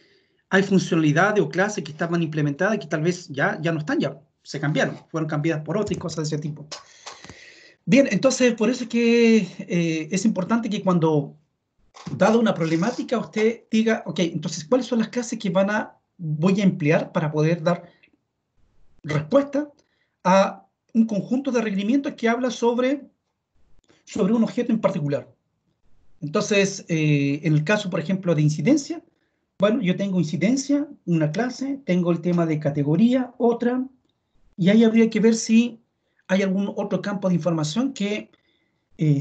hay funcionalidades o clases que estaban implementadas que tal vez ya no están, ya se cambiaron, fueron cambiadas por otras y cosas de ese tipo. Bien, entonces por eso es que es importante que cuando, dado una problemática, usted diga, ok, entonces, ¿cuáles son las clases que voy a emplear para poder dar respuesta a un conjunto de requerimientos que habla sobre un objeto en particular? Entonces, en el caso, por ejemplo, de incidencia, bueno, yo tengo incidencia, una clase, tengo el tema de categoría, otra, y ahí habría que ver si hay algún otro campo de información que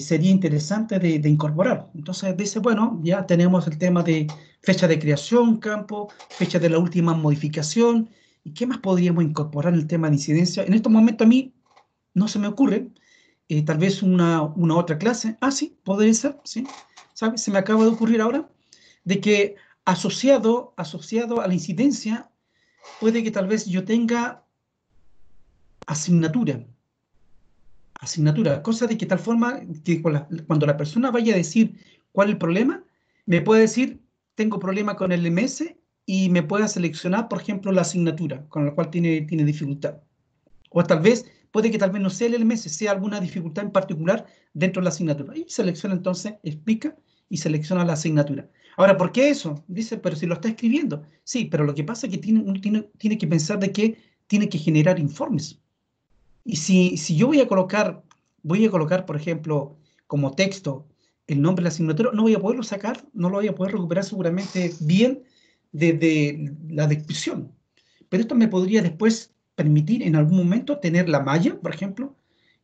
sería interesante de incorporar. Entonces dice, bueno, ya tenemos el tema de fecha de creación, campo, fecha de la última modificación, ¿y qué más podríamos incorporar en el tema de incidencia? En estos momentos a mí no se me ocurre, tal vez una otra clase. Ah, sí, podría ser, sí. ¿Sabes? Se me acaba de ocurrir ahora de que asociado a la incidencia, puede que tal vez yo tenga asignatura. Cosa de que tal forma que cuando la persona vaya a decir cuál es el problema, me puede decir, tengo problema con el MS y me pueda seleccionar, por ejemplo, la asignatura con la cual tiene dificultad. O tal vez, puede que tal vez no sea el LMS, sea alguna dificultad en particular dentro de la asignatura. Y selecciona entonces, explica y selecciona la asignatura. Ahora, ¿por qué eso? Dice, pero si lo está escribiendo. Sí, pero lo que pasa es que uno tiene que pensar de que tiene que generar informes. Y si yo voy a colocar, por ejemplo, como texto el nombre de la asignatura, no voy a poderlo sacar, no lo voy a poder recuperar seguramente bien desde la descripción. Pero esto me podría después permitir en algún momento tener la malla, por ejemplo,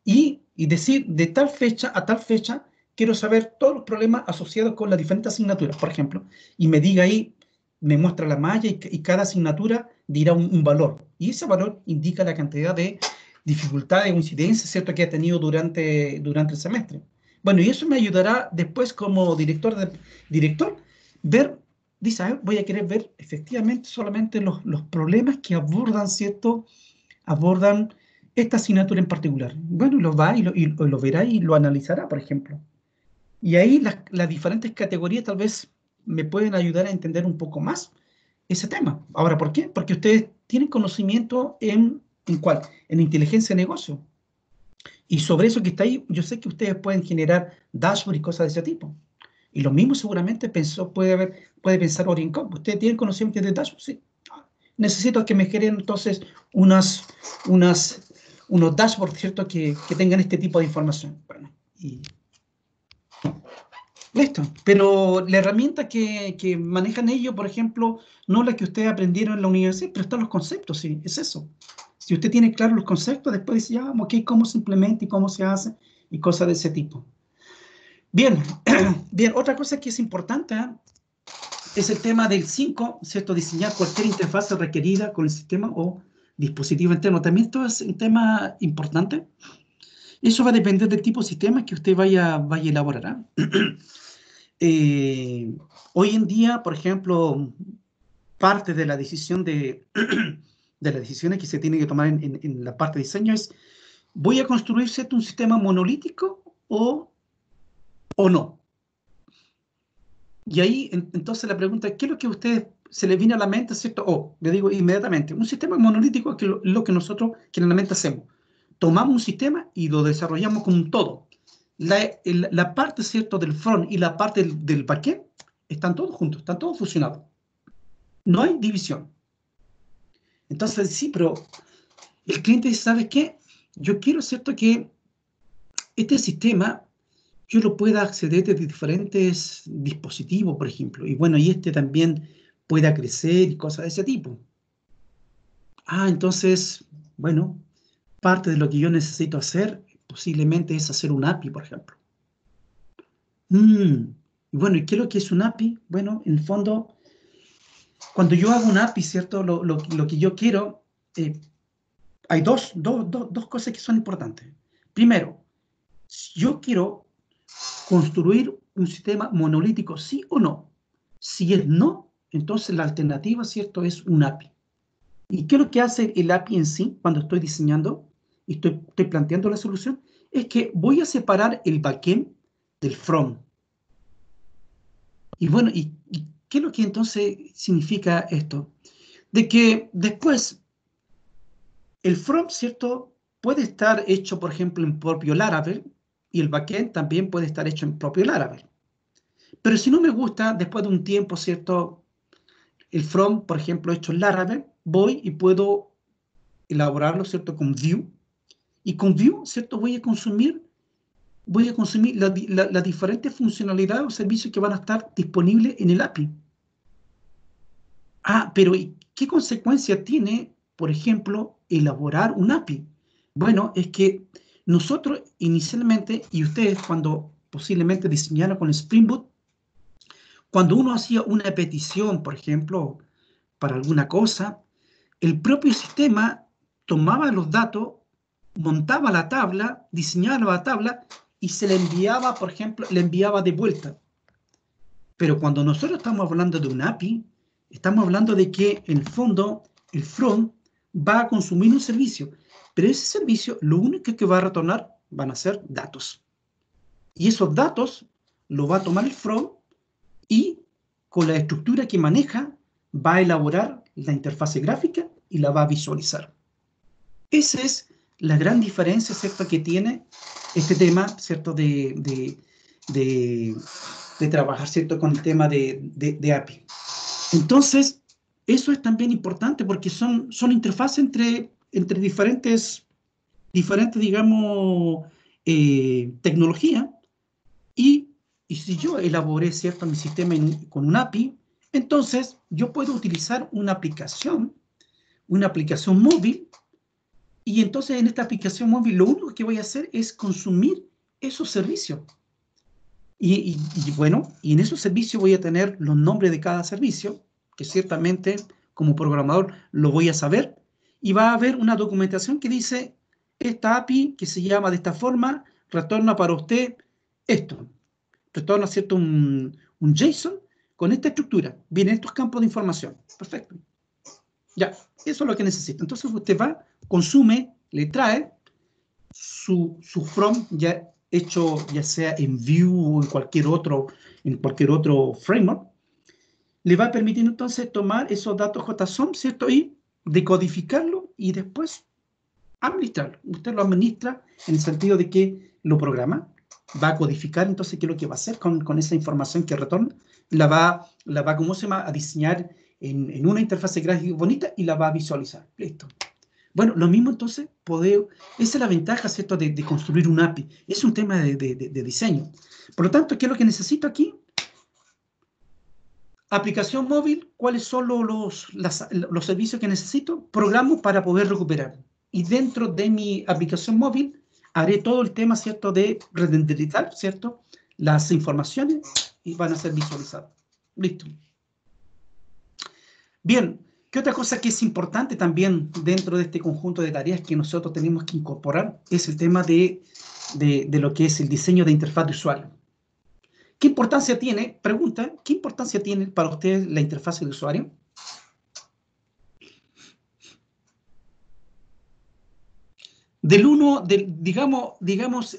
y decir de tal fecha a tal fecha quiero saber todos los problemas asociados con las diferentes asignaturas, por ejemplo, y me diga ahí, me muestra la malla y cada asignatura dirá un valor. Y ese valor indica la cantidad de dificultades o incidencias, ¿cierto?, que ha tenido durante el semestre. Bueno, y eso me ayudará después como director, ver, dice, voy a querer ver efectivamente solamente los problemas que abordan, ¿cierto?, abordan esta asignatura en particular. Bueno, lo va y lo verá y lo analizará, por ejemplo. Y ahí las diferentes categorías tal vez me pueden ayudar a entender un poco más ese tema. Ahora, ¿por qué? Porque ustedes tienen conocimiento ¿en cuál? En inteligencia de negocio. Y sobre eso que está ahí, yo sé que ustedes pueden generar dashboard y cosas de ese tipo. Y lo mismo seguramente puede pensar Orincom. ¿Ustedes tienen conocimiento de dashboard? Sí. Necesito que me generen entonces unos dashboards, ¿cierto? Que tengan este tipo de información. Bueno, y listo. Pero la herramienta que manejan ellos, por ejemplo, no la que ustedes aprendieron en la universidad, pero están los conceptos, sí, es eso. Si usted tiene claro los conceptos, después dice, ya, ok, cómo se implementa y cómo se hace y cosas de ese tipo. Bien, bien, otra cosa que es importante es el tema del 5, ¿cierto? Diseñar cualquier interfaz requerida con el sistema o dispositivo interno. También esto es un tema importante. Eso va a depender del tipo de sistema que usted vaya a elaborar. Hoy en día, por ejemplo, parte de la decisión de las decisiones que se tienen que tomar en la parte de diseño es, ¿voy a construir un sistema monolítico o no? Y ahí, entonces, la pregunta es, ¿qué es lo que a ustedes se les viene a la mente, ¿cierto? Le digo inmediatamente, un sistema monolítico es lo que nosotros generalmente hacemos. Tomamos un sistema y lo desarrollamos como un todo. La parte, ¿cierto?, del front y la parte del backend están todos juntos, están todos fusionados. No hay división. Entonces, sí, pero el cliente dice, ¿sabe qué? Yo quiero, ¿cierto?, que este sistema yo lo pueda acceder desde diferentes dispositivos, por ejemplo. Y bueno, y este también pueda crecer y cosas de ese tipo. Entonces, bueno, parte de lo que yo necesito hacer posiblemente es hacer un API, por ejemplo. Bueno, ¿y qué es lo que es un API? Bueno, en el fondo, cuando yo hago un API, ¿cierto? Lo que yo quiero, hay dos cosas que son importantes. Primero, yo quiero construir un sistema monolítico, sí o no. Si es no, entonces la alternativa, ¿cierto?, es un API. ¿Y qué es lo que hace el API en sí cuando estoy diseñando y estoy planteando la solución? Es que voy a separar el backend del front. Y bueno, ¿y qué es lo que entonces significa esto? De que después el front, ¿cierto?, puede estar hecho, por ejemplo, en propio Laravel y el backend también puede estar hecho en propio Laravel. Pero si no me gusta, después de un tiempo, ¿cierto?, el front, por ejemplo, hecho en Laravel, voy y puedo elaborarlo, ¿cierto?, con Vue. Y con Vue, ¿cierto?, voy a consumir las diferentes funcionalidades o servicios que van a estar disponibles en el API. Pero ¿qué consecuencia tiene, por ejemplo, elaborar un API? Bueno, es que nosotros inicialmente, y ustedes cuando posiblemente diseñaron con Spring Boot, cuando uno hacía una petición, por ejemplo, para alguna cosa, el propio sistema tomaba los datos, montaba la tabla, diseñaba la tabla y se le enviaba, por ejemplo, le enviaba de vuelta. Pero cuando nosotros estamos hablando de un API, estamos hablando de que en el fondo el front va a consumir un servicio, pero ese servicio lo único que va a retornar van a ser datos. Y esos datos los va a tomar el front y con la estructura que maneja va a elaborar la interfase gráfica y la va a visualizar. Esa es la gran diferencia, ¿cierto?, que tiene este tema, ¿cierto?, de trabajar, ¿cierto?, con el tema de API. Entonces, Eso es también importante porque son interfaces entre diferentes, digamos, tecnologías. Y si yo elaboré, ¿cierto?, mi sistema con un API, entonces yo puedo utilizar una aplicación móvil, y entonces en esta aplicación móvil lo único que voy a hacer es consumir esos servicios. Y bueno, y en esos servicios voy a tener los nombres de cada servicio, que ciertamente como programador lo voy a saber, y va a haber una documentación que dice, esta API que se llama de esta forma, retorna para usted esto. Retorna, ¿cierto?, un JSON con esta estructura. Vienen estos campos de información. Perfecto. Ya, eso es lo que necesita. Entonces usted va, consume, le trae su from ya hecho, ya sea en Vue o en cualquier otro framework, le va a permitir entonces tomar esos datos JSON, ¿cierto? Y decodificarlo y después administrarlo. Usted lo administra en el sentido de que lo programa, va a codificar entonces qué es lo que va a hacer con esa información que retorna, la va, ¿cómo se llama?, a diseñar en una interfaz gráfica bonita y la va a visualizar. Listo. Bueno, lo mismo entonces, esa es la ventaja, ¿cierto?, de construir un API. Es un tema de diseño. Por lo tanto, ¿qué es lo que necesito aquí? Aplicación móvil, ¿cuáles son los servicios que necesito? Programo para poder recuperar. Y dentro de mi aplicación móvil, haré todo el tema, ¿cierto?, de renderizar, ¿cierto?, las informaciones y van a ser visualizadas. Listo. Bien, ¿qué otra cosa que es importante también dentro de este conjunto de tareas que nosotros tenemos que incorporar? Es el tema de lo que es el diseño de interfaz de usuario. ¿Qué importancia tiene? Pregunta, ¿qué importancia tiene para usted la interfaz de usuario? Del 1, digamos,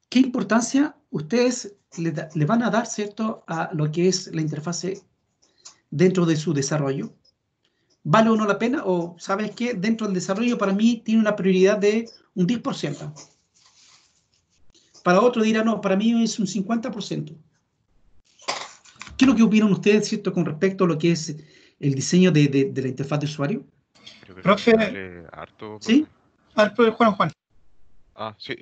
¿qué importancia ustedes le van a dar, ¿cierto?, a lo que es la interfaz dentro de su desarrollo? ¿Vale o no la pena? ¿O sabes qué? Dentro del desarrollo para mí tiene una prioridad de un 10%. Para otro dirá, no, para mí es un 50%. ¿Qué es lo que opinan ustedes, cierto, con respecto a lo que es el diseño de la interfaz de usuario? Creo que Profe. vale harto, profe. ¿Sí? Juan. Ah, sí.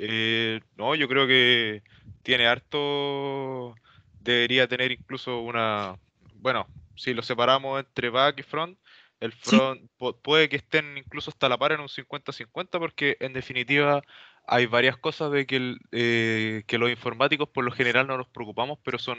No, yo creo que tiene harto. Debería tener incluso una. Bueno, si lo separamos entre back y front, el front puede que estén incluso hasta la par en un 50-50, porque en definitiva hay varias cosas de que los informáticos por lo general no nos preocupamos, pero son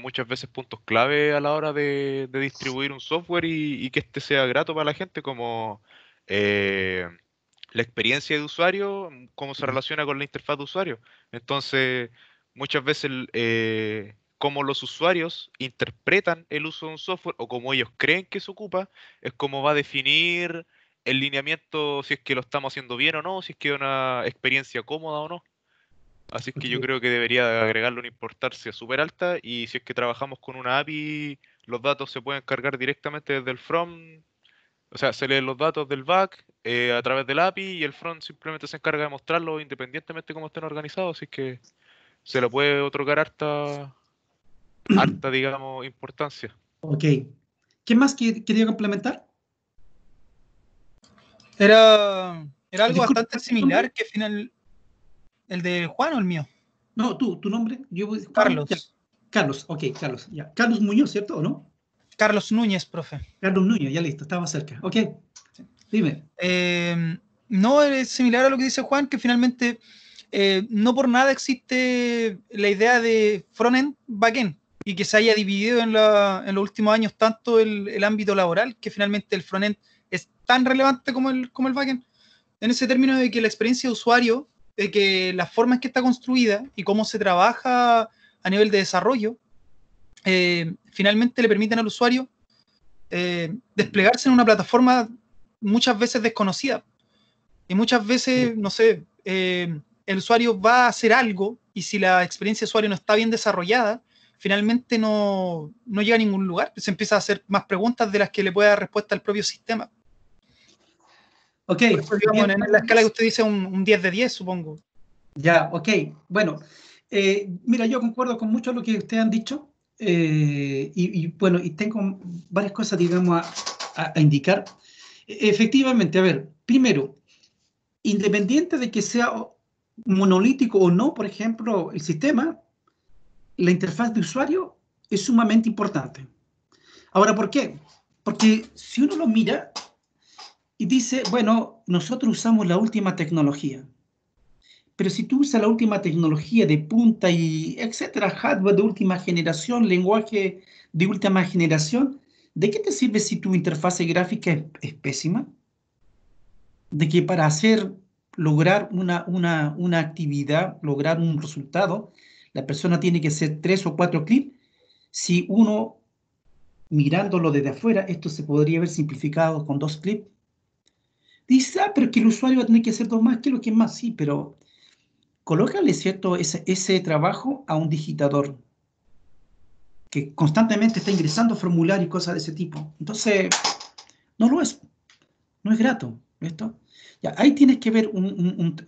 muchas veces puntos clave a la hora de distribuir un software y que este sea grato para la gente, como la experiencia de usuario, cómo se relaciona con la interfaz de usuario. Entonces, muchas veces cómo los usuarios interpretan el uso de un software o cómo ellos creen que se ocupa, es cómo va a definir el lineamiento, si es que lo estamos haciendo bien o no, si es que es una experiencia cómoda o no. Así es que yo creo que debería agregarle una importancia súper alta, y si es que trabajamos con una API, los datos se pueden cargar directamente desde el front. O sea, se leen los datos del back a través del API, y el front simplemente se encarga de mostrarlo independientemente de cómo estén organizados, así que se le puede otorgar harta, digamos, importancia. Ok. ¿Qué más quería complementar? Era algo Disculpe, bastante similar que el de Juan o el mío. No, tu nombre. Juan, Carlos. ya. Carlos, ok, Carlos. Ya. Carlos Muñoz, ¿cierto o no? Carlos Núñez, profe. Carlos Núñez, ya listo, estaba cerca. Ok, dime. No, es similar a lo que dice Juan, que finalmente no por nada existe la idea de front-end, back-end, y que se haya dividido en los últimos años tanto el ámbito laboral, que finalmente el front-end es tan relevante como el back-end, en ese término de que la experiencia de usuario, de que la forma en que está construida y cómo se trabaja a nivel de desarrollo, finalmente le permiten al usuario desplegarse en una plataforma muchas veces desconocida. Y muchas veces, no sé, el usuario va a hacer algo, y si la experiencia de usuario no está bien desarrollada, finalmente no llega a ningún lugar. Se empieza a hacer más preguntas de las que le puede dar respuesta al propio sistema. Ok. Eso, digamos, en la escala que usted dice, un 10 de 10, supongo. Ya, ok. Bueno, mira, yo concuerdo con mucho de lo que ustedes han dicho. Bueno, y tengo varias cosas, digamos, a indicar. Efectivamente, a ver, primero, independiente de que sea monolítico o no, por ejemplo, el sistema, la interfaz de usuario es sumamente importante. Ahora, ¿por qué? Porque si uno lo mira y dice, bueno, nosotros usamos la última tecnología, pero si tú usas la última tecnología de punta y etcétera, hardware de última generación, lenguaje de última generación, ¿de qué te sirve si tu interfaz gráfica es pésima? De que para lograr una actividad, lograr un resultado, la persona tiene que hacer 3 o 4 clics. Si uno, mirándolo desde afuera, esto se podría haber simplificado con 2 clics. Dice, pero que el usuario va a tener que hacer 2 más, que lo que es más, sí, pero colócale, ¿cierto?, ese trabajo a un digitador que constantemente está ingresando formularios y cosas de ese tipo. Entonces, no lo es, no es grato, ¿esto? Ya, ahí tienes que ver,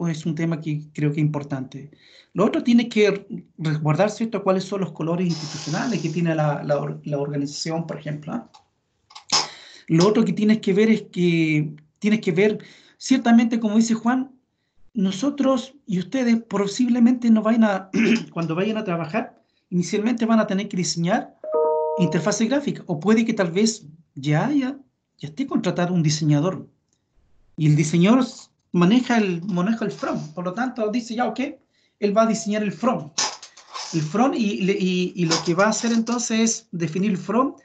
es un tema que creo que es importante. Lo otro, tienes que resguardar, ¿cierto?, cuáles son los colores institucionales que tiene la organización, por ejemplo, ¿eh? Lo otro que tienes que ver es que tienes que ver, ciertamente, como dice Juan, nosotros y ustedes posiblemente no vayan a, cuando vayan a trabajar, inicialmente van a tener que diseñar interfaces gráficas, o puede que tal vez ya esté contratado un diseñador, y el diseñador maneja el front, por lo tanto dice, ya, ok, él va a diseñar el front, y lo que va a hacer entonces es definir el front,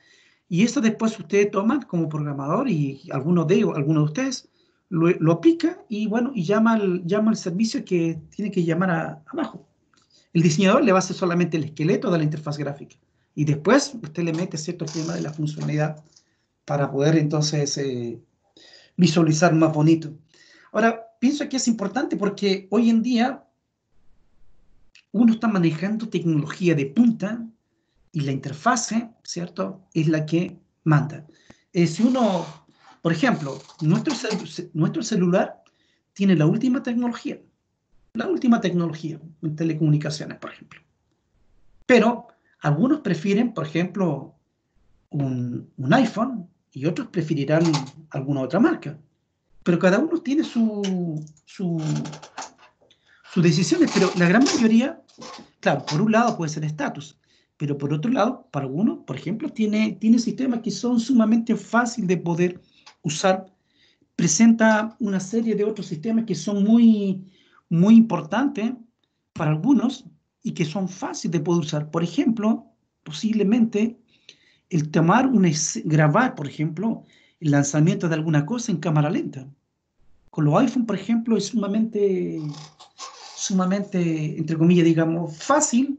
y eso después ustedes toman como programador, y algunos de ustedes lo aplica, y bueno, y llama al servicio que tiene que llamar abajo. El diseñador le va a hacer solamente el esqueleto de la interfaz gráfica, y después usted le mete cierto tema de la funcionalidad para poder entonces visualizar más bonito. Ahora, pienso que es importante porque hoy en día uno está manejando tecnología de punta, y la interfase, ¿cierto?, es la que manda. Si uno, por ejemplo, nuestro celular tiene la última tecnología en telecomunicaciones, por ejemplo. Pero algunos prefieren, por ejemplo, un iPhone, y otros preferirán alguna otra marca. Pero cada uno tiene sus decisiones, pero la gran mayoría, claro, por un lado puede ser estatus, pero por otro lado, para algunos, por ejemplo, tiene sistemas que son sumamente fáciles de poder usar. Presenta una serie de otros sistemas que son muy, muy importantes para algunos y que son fáciles de poder usar. Por ejemplo, posiblemente el grabar, por ejemplo, el lanzamiento de alguna cosa en cámara lenta. Con los iPhone, por ejemplo, es sumamente, entre comillas, digamos, fácil,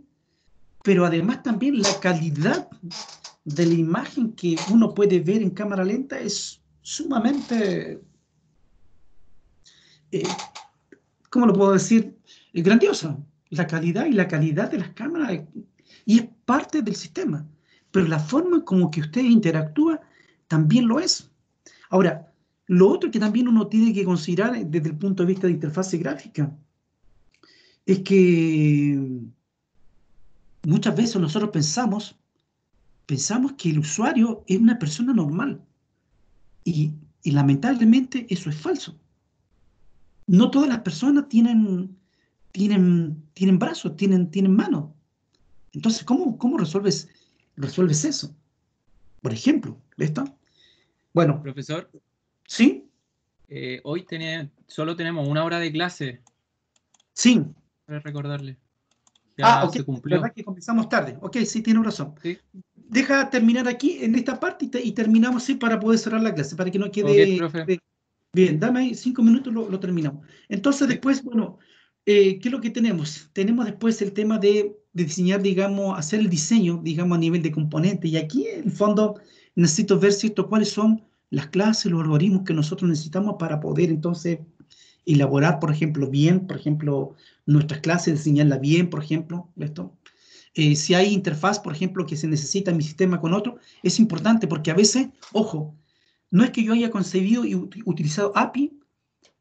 pero además también la calidad de la imagen que uno puede ver en cámara lenta es sumamente, ¿cómo lo puedo decir? Grandiosa. La calidad de las cámaras, y es parte del sistema, pero la forma como que usted interactúa también lo es. Ahora, lo otro que también uno tiene que considerar desde el punto de vista de interfaz gráfica es que muchas veces nosotros pensamos que el usuario es una persona normal, y lamentablemente eso es falso. No todas las personas tienen brazos, tienen manos. Entonces, ¿cómo resuelves eso? Por ejemplo, ¿esto? Bueno, Profesor, ¿sí? hoy solo tenemos 1 hora de clase, Sí. para recordarle. Ya Ok, se cumplió. verdad que comenzamos tarde. Ok, sí, tiene razón. ¿Sí? Deja terminar aquí en esta parte y terminamos así para poder cerrar la clase, para que no quede... Ok, profe. Bien, dame ahí 5 minutos, lo terminamos. Entonces, Sí. después, bueno, ¿qué es lo que tenemos? Tenemos después el tema de diseñar, digamos, hacer el diseño, digamos, a nivel de componentes. Y aquí, en el fondo, necesito ver, ¿cierto?, cuáles son las clases, los algoritmos que nosotros necesitamos para poder, entonces, elaborar, por ejemplo, nuestras clases, diseñarlas bien, por ejemplo, esto. Si hay interfaz, por ejemplo, que se necesita en mi sistema con otro, es importante porque a veces, ojo, no es que yo haya concebido y utilizado API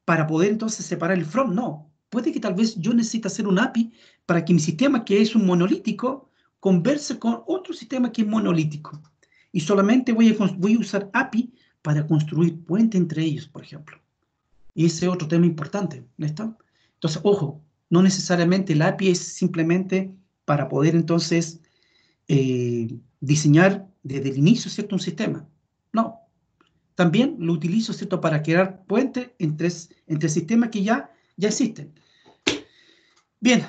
para poder entonces separar el front, no. Puede que tal vez yo necesite hacer un API para que mi sistema, que es un monolítico, converse con otro sistema que es monolítico. Y solamente voy a usar API para construir puentes entre ellos, por ejemplo. Y ese es otro tema importante, ¿listo? Entonces, ojo, no necesariamente el API es simplemente para poder entonces diseñar desde el inicio, ¿cierto?, un sistema. No. También lo utilizo, ¿cierto?, para crear puentes entre sistemas que ya existen. Bien,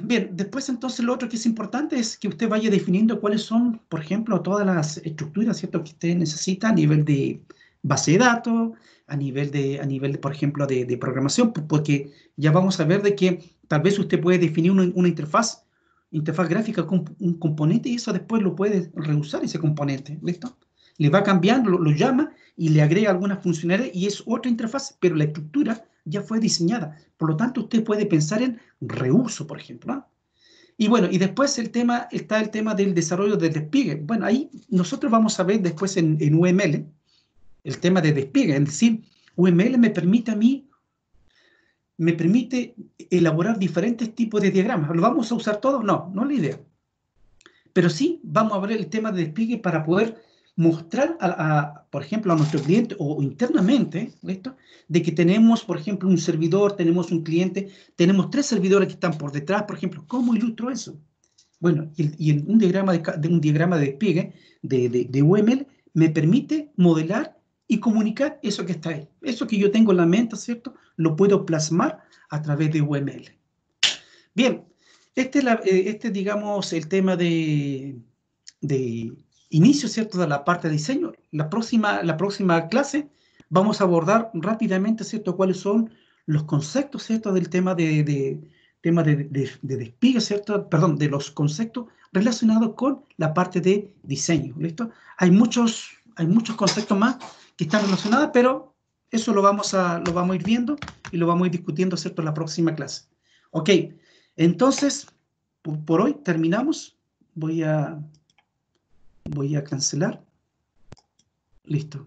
bien, después entonces lo otro que es importante es que usted vaya definiendo cuáles son, por ejemplo, todas las estructuras, ¿cierto?, que usted necesita a nivel de base de datos, a nivel de por ejemplo, de programación, porque ya vamos a ver de que tal vez usted puede definir una interfaz gráfica con un componente y eso después lo puede reusar ese componente, ¿listo? Le va cambiando, lo llama y le agrega algunas funcionalidades y es otra interfaz, pero la estructura ya fue diseñada. Por lo tanto, usted puede pensar en reuso, por ejemplo, ¿no? Y bueno, y después está el tema del desarrollo del despliegue. Bueno, ahí nosotros vamos a ver después en UML el tema de despliegue. Es decir, UML me permite a mí, elaborar diferentes tipos de diagramas. ¿Lo vamos a usar todos? No, no es la idea. Pero sí vamos a ver el tema de despliegue para poder mostrar, por ejemplo, a nuestro cliente o internamente, ¿listo?, de que tenemos, por ejemplo, un servidor, tenemos un cliente, tenemos 3 servidores que están por detrás, por ejemplo. ¿Cómo ilustro eso? Bueno, y en un diagrama de despliegue de UML me permite modelar y comunicar eso que está ahí. Eso que yo tengo en la mente, ¿cierto?, lo puedo plasmar a través de UML. Bien, digamos, el tema de inicio, ¿cierto?, de la parte de diseño. La próxima clase vamos a abordar rápidamente, ¿cierto?, cuáles son los conceptos, ¿cierto?, del tema de despliegue, ¿cierto?, perdón, de los conceptos relacionados con la parte de diseño, ¿listo? Hay muchos conceptos más que están relacionados, pero eso lo vamos a ir viendo y lo vamos a ir discutiendo, ¿cierto?, en la próxima clase. Ok, entonces, por hoy terminamos. Voy a cancelar. Listo.